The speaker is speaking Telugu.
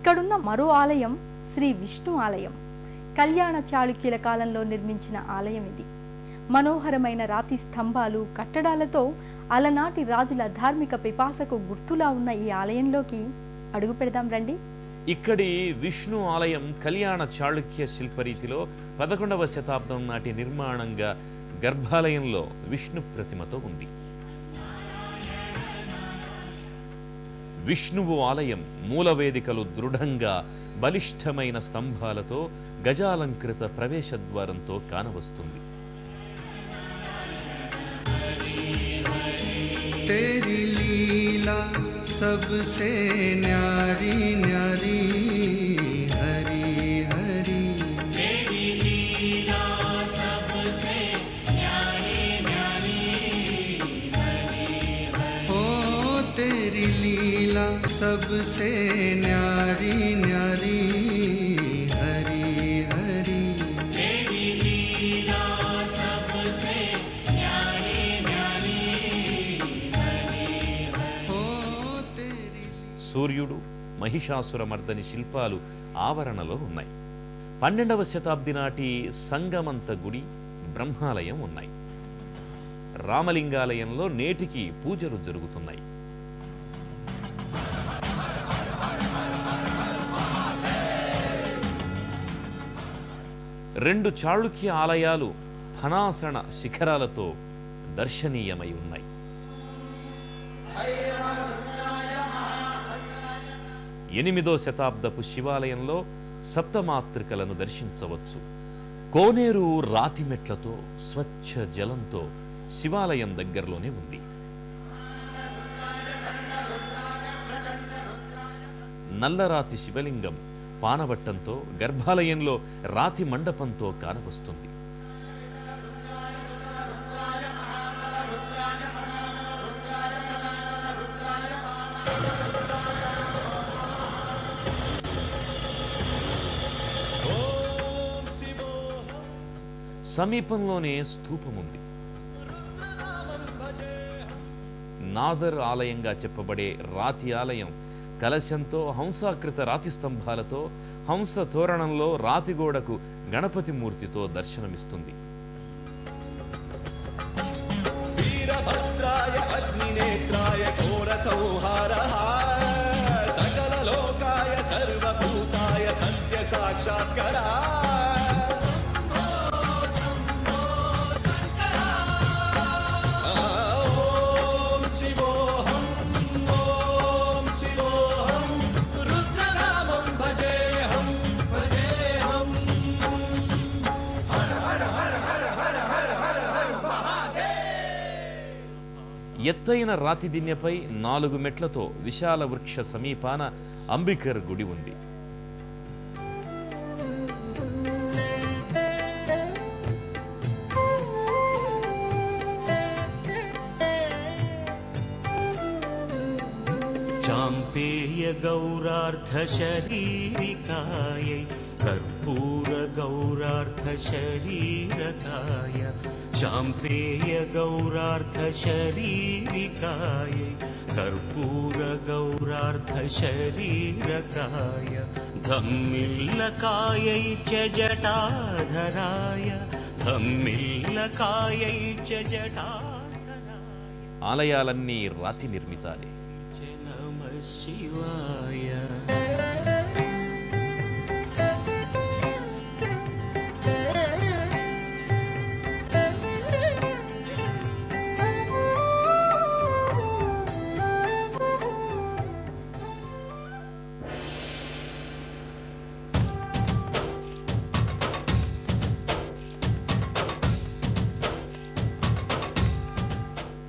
ఇక్కడున్న మరో ఆలయం శ్రీ విష్ణు ఆలయం. కళ్యాణ చాళుక్యుల కాలంలో నిర్మించిన ఆలయం ఇది. మనోహరమైన రాతి స్తంభాలు, కట్టడాలతో అలనాటి రాజుల ధార్మిక పిపాసకు గుర్తులా ఉన్న ఈ ఆలయంలోకి అడుగు పెడదాం రండి. ఇక్కడి విష్ణు ఆలయం కళ్యాణ చాళుక్య శిల్పరీతిలో 11వ శతాబ్దం నాటి నిర్మాణంగా గర్భాలయంలో విష్ణు ప్రతిమతో ఉంది. విష్ణువు ఆలయం మూలవేదికలు దృఢంగా బలిష్టమైన స్తంభాలతో గజాలంకృత ప్రవేశద్వారంతో కానవస్తుంది. तेरी लीला सबसे न्यारी न्यारी हरी हरी तेरी लीला सबसे न्यारी न्यारी हरी हरी ओ तेरी लीला सबसे न्यारी न्यारी हरी हरी तेरी लीला सबसे न्यारी न्यारी సూర్యుడు, మహిషాసురమర్దని శిల్పాలు ఆవరణలో ఉన్నాయి. 12వ శతాబ్ది నాటి సంగమంత గుడి, బ్రహ్మాలయం ఉన్నాయి. రామలింగాలయంలో నేటికి పూజలు జరుగుతున్నాయి. రెండు చాళుక్య ఆలయాలు ఫణాసన శిఖరాలతో దర్శనీయమై ఉన్నాయి. ఎనిమిదో శతాబ్దపు శివాలయంలో సప్తమాతృకలను దర్శించవచ్చు. కోనేరు రాతి మెట్లతో, స్వచ్ఛ జలంతో శివాలయం దగ్గరలోనే ఉంది. నల్లరాతి శివలింగం పానవట్టంతో గర్భాలయంలో రాతి మండపంతో కానవస్తుంది. సమీపంలోనే స్తూపముంది. నాదర్ ఆలయంగా చెప్పబడే రాతి ఆలయం కలశంతో, హంసాకృత రాతి స్తంభాలతో, హంస తోరణంలో రాతి గోడకు గణపతి మూర్తితో దర్శనమిస్తుంది. వీరభద్రాయ అగ్నినేత్రాయ ఘోర సంహారః సకల లోకాయ సర్వభూతాయ సత్య సాక్షాత్కరా ఎత్తైన రాతి దిన్నెపై 4 మెట్లతో విశాల వృక్ష సమీపాన అంబికర్ గుడి ఉంది. చాంపేయ గౌరార్థ శరీరికాయై కర్పూర గౌరార్థ శరీరకాయ చాంపేయ గౌరార్థ శరీరికాయై కర్పూర గౌరార్థ శరీరకాయ ధమ్మిల్లకాయై చ జటాధరాయ ధమ్మిల్లకాయై చ జటాధరాయ. ఆలయాలన్నీ రాతి నిర్మితాలే. నమః శివాయ.